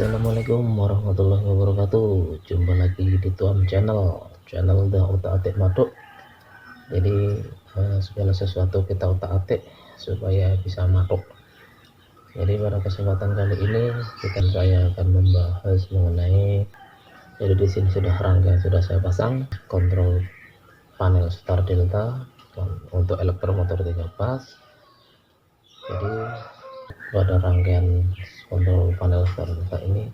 Assalamualaikum warahmatullahi wabarakatuh. Jumpa lagi di Tuam channel udah utak-atik maduk. Jadi segala sesuatu kita utak-atik supaya bisa maduk. Jadi pada kesempatan kali ini saya akan membahas mengenai, jadi di sini rangkaian sudah saya pasang kontrol panel start delta untuk elektromotor 3 pas. Jadi pada rangkaian kontrol panel start delta ini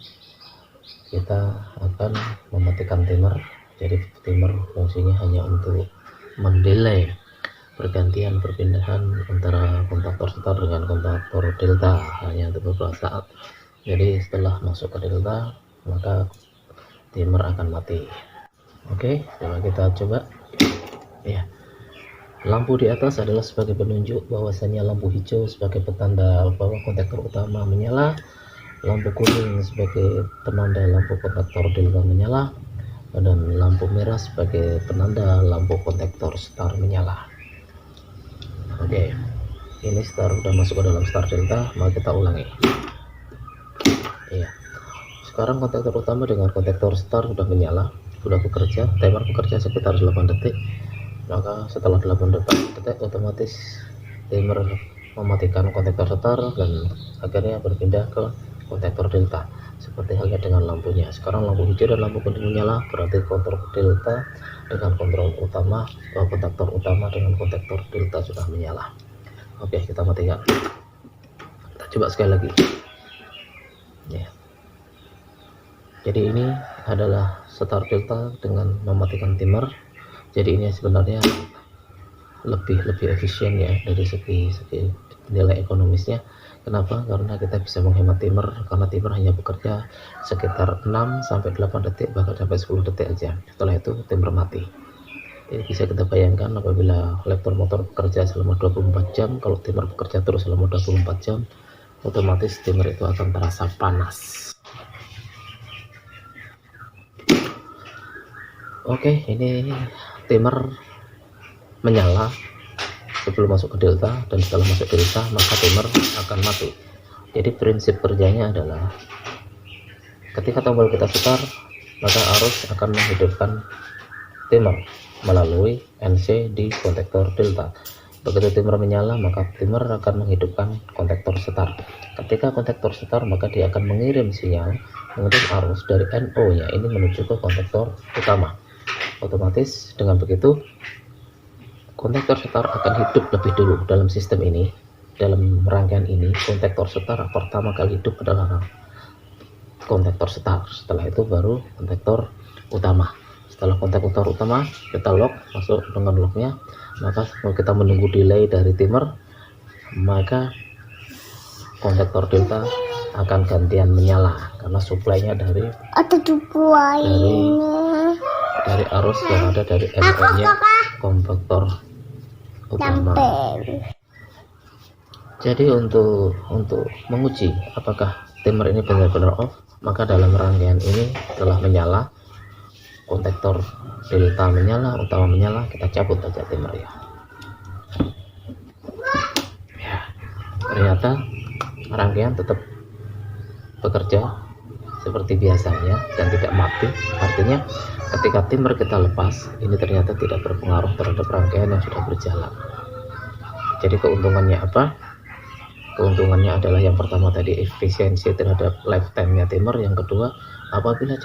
kita akan mematikan timer. Jadi timer fungsinya hanya untuk mendelay pergantian perpindahan antara kontaktor start dengan kontaktor delta, hanya untuk beberapa saat. Jadi setelah masuk ke delta maka timer akan mati. Oke, coba kita coba ya. Lampu di atas adalah sebagai penunjuk bahwasanya lampu hijau sebagai petanda bahwa kontaktor utama menyala, lampu kuning sebagai penanda lampu kontaktor delta menyala, dan lampu merah sebagai penanda lampu kontaktor start menyala. Oke, ini start udah masuk ke dalam start delta, maka kita ulangi. Iya, sekarang kontaktor utama dengan kontaktor start sudah menyala, sudah bekerja, timer bekerja sekitar 8 detik. Maka setelah 8 detik otomatis timer mematikan kontaktor start dan akhirnya berpindah ke kontaktor delta. Seperti halnya dengan lampunya, sekarang lampu hijau dan lampu kuning menyala, berarti kontrol delta dengan kontrol utama, kontaktor utama dengan kontaktor delta sudah menyala. Oke, kita matikan. Kita coba sekali lagi ya. Jadi ini adalah start delta dengan mematikan timer. Jadi ini sebenarnya lebih efisien ya dari segi nilai ekonomisnya. Kenapa? Karena kita bisa menghemat timer, karena timer hanya bekerja sekitar 6 sampai 8 detik, bahkan sampai 10 detik aja. Setelah itu timer mati. Jadi bisa kita bayangkan apabila elektromotor bekerja selama 24 jam, kalau timer bekerja terus selama 24 jam, otomatis timer itu akan terasa panas. Oke, ini timer menyala sebelum masuk ke delta, dan setelah masuk delta maka timer akan mati. Jadi prinsip kerjanya adalah ketika tombol kita start, maka arus akan menghidupkan timer melalui NC di kontaktor delta. Begitu timer menyala, maka timer akan menghidupkan kontaktor start. Ketika kontaktor start, maka dia akan mengirim arus dari NO nya ini menuju ke kontaktor utama. Otomatis dengan begitu kontaktor start akan hidup lebih dulu dalam sistem ini. Dalam rangkaian ini kontaktor start pertama kali hidup adalah kontaktor start, setelah itu baru kontaktor utama. Setelah kontaktor utama kita lock, masuk dengan locknya, maka kalau kita menunggu delay dari timer, maka kontaktor delta akan gantian menyala karena suplainya dari arus yang ada dari NO nya kontaktor utama. Jadi untuk menguji apakah timer ini benar-benar off, maka dalam rangkaian ini telah menyala, kontaktor delta menyala, utama menyala, kita cabut aja timer ya. Ternyata rangkaian tetap bekerja seperti biasanya dan tidak mati. Artinya ketika timer kita lepas, ini ternyata tidak berpengaruh terhadap rangkaian yang sudah berjalan. Jadi keuntungannya apa? Keuntungannya adalah yang pertama tadi efisiensi terhadap lifetime-nya timer. Yang kedua, apabila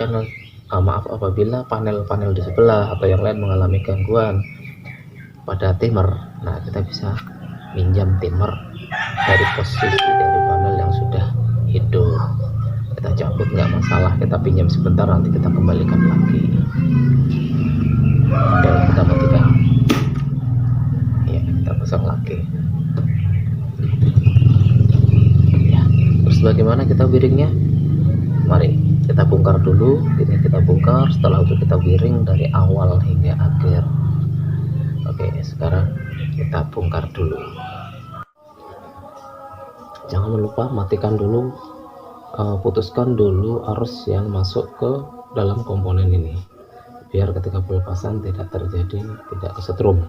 apabila panel-panel di sebelah atau yang lain mengalami gangguan pada timer, nah kita bisa minjam timer dari posisi dari panel yang sudah hidup. Kita cabut nggak masalah, kita pinjam sebentar, nanti kita kembalikan lagi. Oke, kita matikan ya, kita pasang lagi ya. Terus bagaimana kita wiringnya? Mari kita bongkar dulu. Ini kita bongkar, setelah itu kita wiring dari awal hingga akhir. Oke, sekarang kita bongkar dulu. Jangan lupa matikan dulu, putuskan dulu arus yang masuk ke dalam komponen ini, biar ketika pelepasan tidak kesetrum.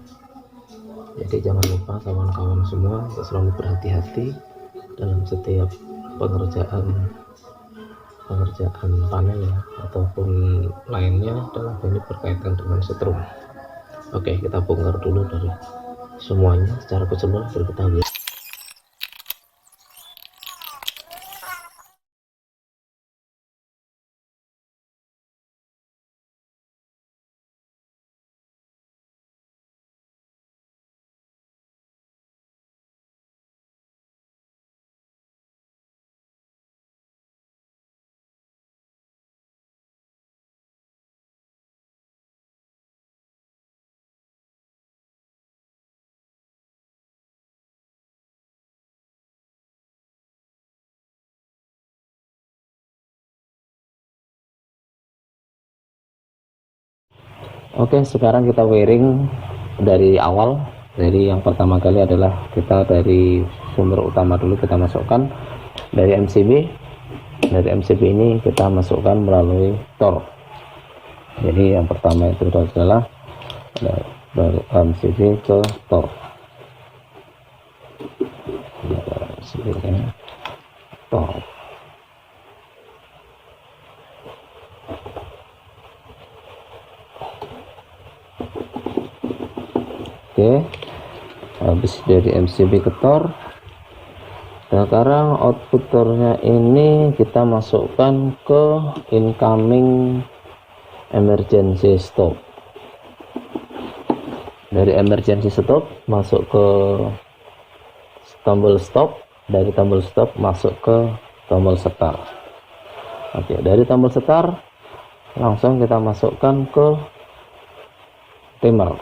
Jadi jangan lupa kawan-kawan semua untuk selalu berhati-hati dalam setiap pengerjaan pengerjaan panel ya ataupun lainnya dalam ini berkaitan dengan setrum. Oke, kita bongkar dulu dari semuanya secara keseluruhan baru kita lihat. Oke, sekarang kita wiring dari awal. Jadi yang pertama kali adalah kita dari sumber utama dulu kita masukkan dari MCB. Dari MCB ini kita masukkan melalui Tor. Jadi yang pertama itu adalah dari MCB ke Tor. MCB ke Tor. Oke, habis dari MCB ke Tor, sekarang output tornya ini kita masukkan ke incoming emergency stop. Dari emergency stop masuk ke tombol stop, dari tombol stop masuk ke tombol start. Oke, dari tombol start langsung kita masukkan ke timer.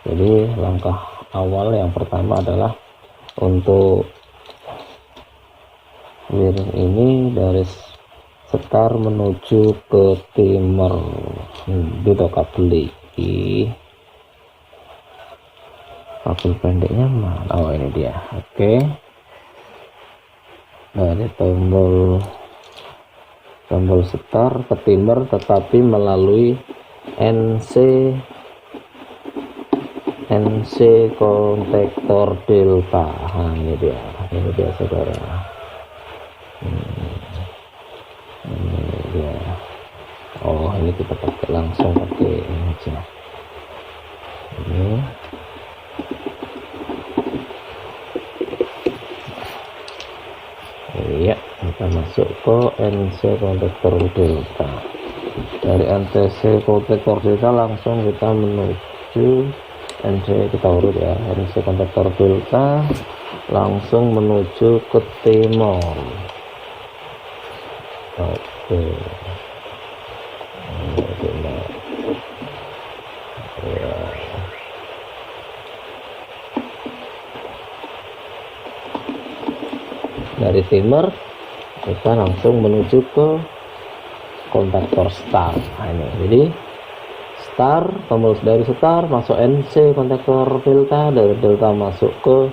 Jadi langkah awal yang pertama adalah untuk wiring ini dari start menuju ke timer. Itu kabel kabel pendeknya mana? Oh, ini dia. Oke, dari tombol start ke timer tetapi melalui NC kontaktor delta. Nah, ini dia saudara. Ini dia. Oh, ini kita pakai langsung pakai ini aja. Ini iya, kita masuk ke NC kontaktor delta. Dari NC kontaktor delta langsung kita menuju NC, kita urut ya, NC kontaktor delta langsung menuju ke timor. Oke, ya. Dari timer kita langsung menuju ke kontaktor start. Nah, ini jadi start, tombol dari start masuk NC kontaktor delta, dari delta masuk ke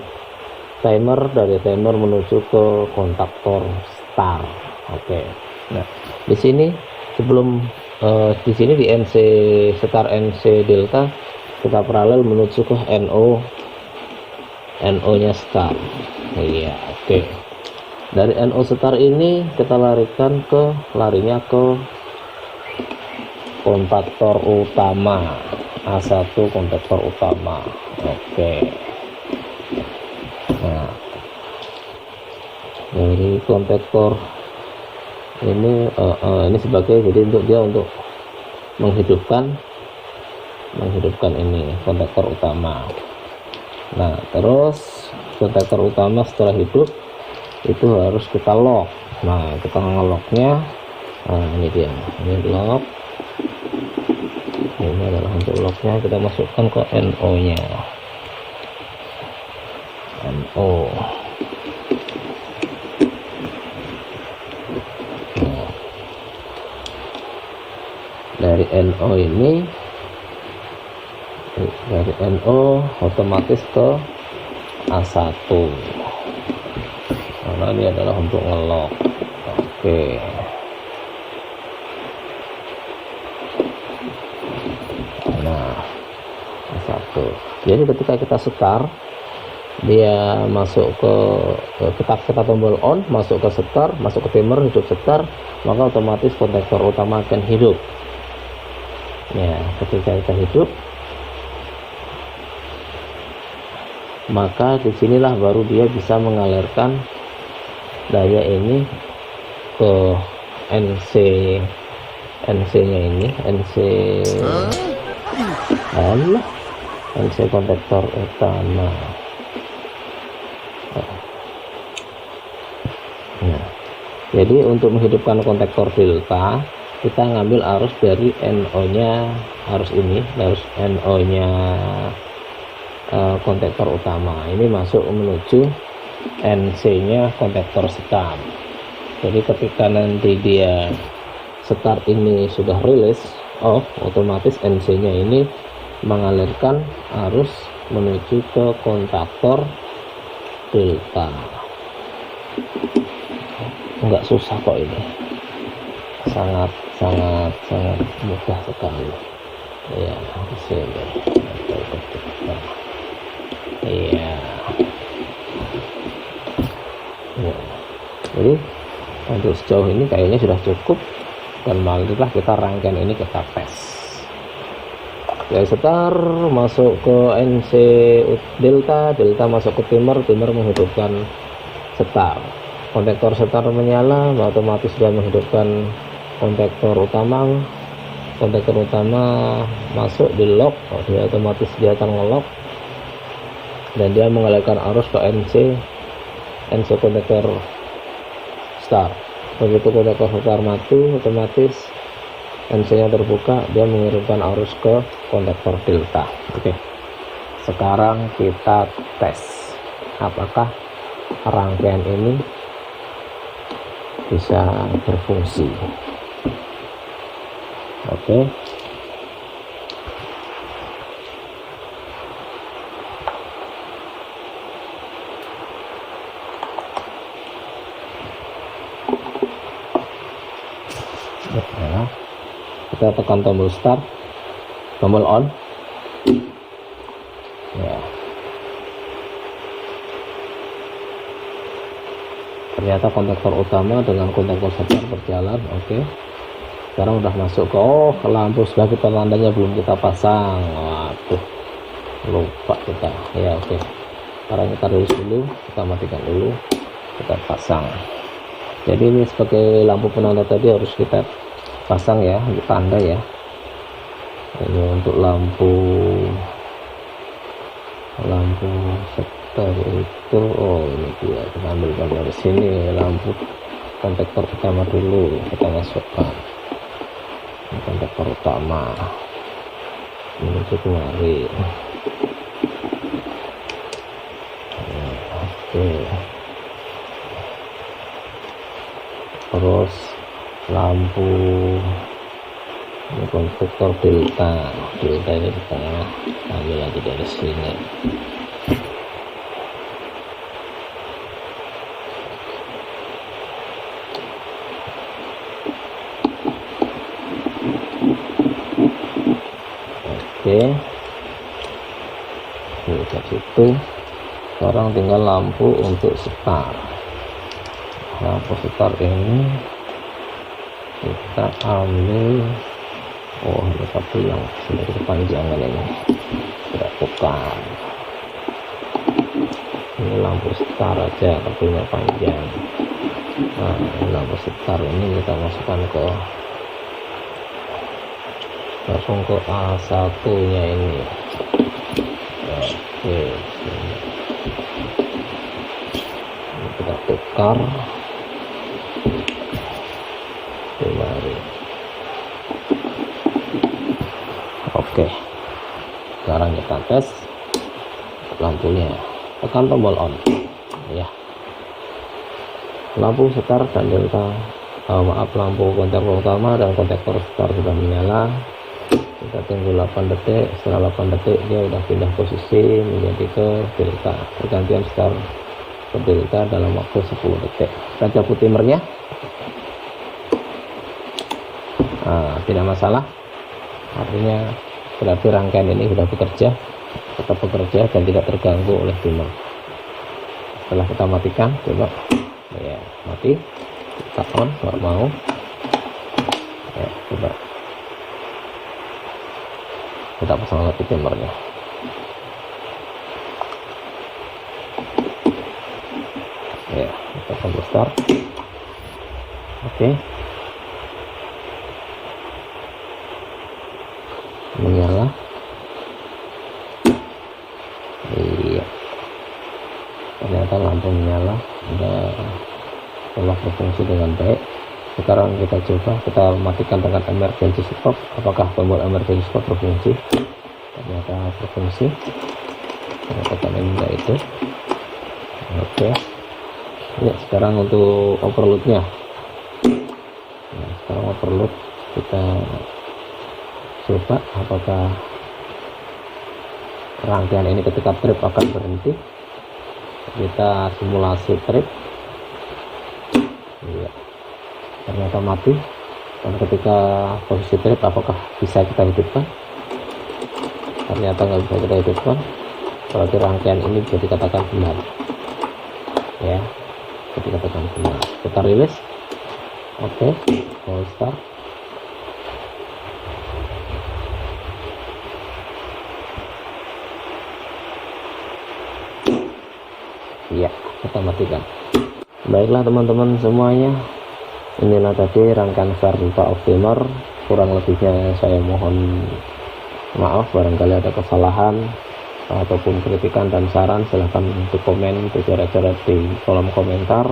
timer, dari timer menuju ke kontaktor start. Oke. Nah, di sini sebelum di sini di NC start NC delta kita paralel menuju ke NO nya start. Iya, oke. Dari NO start ini kita larinya ke kontaktor utama A1, kontaktor utama. Oke. Nah, dari kontaktor ini sebagai, jadi untuk menghidupkan ini kontaktor utama. Nah, terus kontaktor utama setelah hidup itu harus kita lock. Nah, kita ngeloknya, nah ini dia, ini lock. Ini adalah untuk locknya, kita masukkan ke NO nya. NO. Nah, dari NO ini, dari NO otomatis ke A1 karena ini adalah untuk ngelock. Oke. Nah, A1. Jadi ketika kita start dia masuk ke kita tombol on, masuk ke setar, masuk ke timer, hidup setar, maka otomatis kontaktor utama akan hidup. Ya, ketika kita hidup, maka disinilah baru dia bisa mengalirkan daya ini ke NC nya ini, NC kontaktor utama. Nah, jadi untuk menghidupkan kontaktor delta, kita ngambil arus dari NO nya, arus NO nya kontaktor utama ini masuk menuju NC nya kontaktor start. Jadi ketika nanti dia start ini sudah rilis off, otomatis NC nya ini mengalirkan arus menuju ke kontaktor delta. Enggak susah kok, ini sangat mudah sekali ya. Sini iya ya. Jadi untuk sejauh ini kayaknya sudah cukup, dan marilah kita rangkaian ini kita tes. Ya, setar masuk ke NC delta masuk ke timer menghidupkan setar. Kontaktor setar menyala, otomatis dia menghidupkan kontaktor utama masuk di lock, dia otomatis dia akan ngelock dan dia mengalirkan arus ke NC kontaktor start. Begitu kontaktor start mati, otomatis NC nya terbuka, dia mengirimkan arus ke kontaktor delta. Oke, sekarang kita tes apakah rangkaian ini bisa berfungsi. Oke. Ya, kita tekan tombol start, tombol on. Ya. Ternyata kontaktor utama dengan kontaktor setar berjalan. Oke. Sekarang udah masuk ke lampu sudah kita tandanya belum kita pasang. Waduh, lupa kita. Ya oke. Sekarang kita rilis dulu, kita matikan dulu, kita pasang. Jadi ini sebagai lampu penanda tadi harus kita pasang ya, untuk tanda ya. Ini untuk lampu setar itu, ini dia, kita ambil dari sini lampu kontaktor utama dulu, kita masukkan ini kontaktor utama menuju kemari. Oke. Terus lampu ini kontaktor delta ini di tengah, ambil lagi dari sini. Oke, dari situ sekarang tinggal lampu untuk setar. Lampu setar ini kita ambil, ini satu yang sedikit kepanjangan ini, tidak bukan. Ini lampu setar aja, kabelnya panjang. Nah, ini lampu setar ini kita masukkan langsung ke A1 nya ini. Oke, ini kita tukar kembali. Oke, sekarang kita tes lampunya, tekan tombol on ya. Lampu setar dan delta, lampu kontaktor utama dan kontaktor setar sudah menyala. Kita tunggu 8 detik. Setelah 8 detik dia udah pindah posisi menjadi ke delta, pergantian setar ke delta dalam waktu 10 detik. Kita cabut timernya. Tidak masalah, artinya berarti rangkaian ini sudah bekerja, tetap bekerja dan tidak terganggu oleh timer. Setelah kita matikan, coba ya mati, kita on, nggak mau ya, coba kita pasang lagi timernya. Ya, kita tombol start. Oke, menyala. Iya, ternyata lampu menyala, telah berfungsi dengan baik. Sekarang kita coba, kita matikan dengan emergency stop. Apakah tombol emergency stop berfungsi? Ternyata berfungsi. Kita tekan enggak itu. Oke. Ya, sekarang untuk overloadnya. Nah, sekarang overload kita coba apakah rangkaian ini ketika trip akan berhenti. Kita simulasi trip. Iya, ternyata mati. Dan ketika posisi trip apakah bisa kita hidupkan? Ternyata nggak bisa kita hidupkan. Berarti rangkaian ini bisa dikatakan benar ya, bisa dikatakan benar. Kita rilis. Oke, mau start. Iya, kita matikan. Baiklah teman-teman semuanya, inilah tadi rangkaian Vertiva Optimer. Kurang lebihnya saya mohon maaf barangkali ada kesalahan ataupun kritikan dan saran. Silahkan untuk komen, coret-coret di kolom komentar.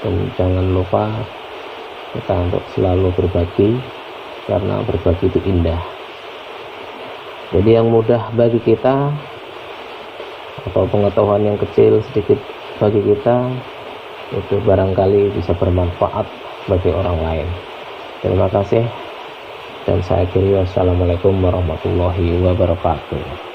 Dan jangan lupa kita untuk selalu berbagi, karena berbagi itu indah. Jadi yang mudah bagi kita atau pengetahuan yang kecil sedikit bagi kita itu barangkali bisa bermanfaat bagi orang lain. Terima kasih dan saya akhiri. Wassalamualaikum warahmatullahi wabarakatuh.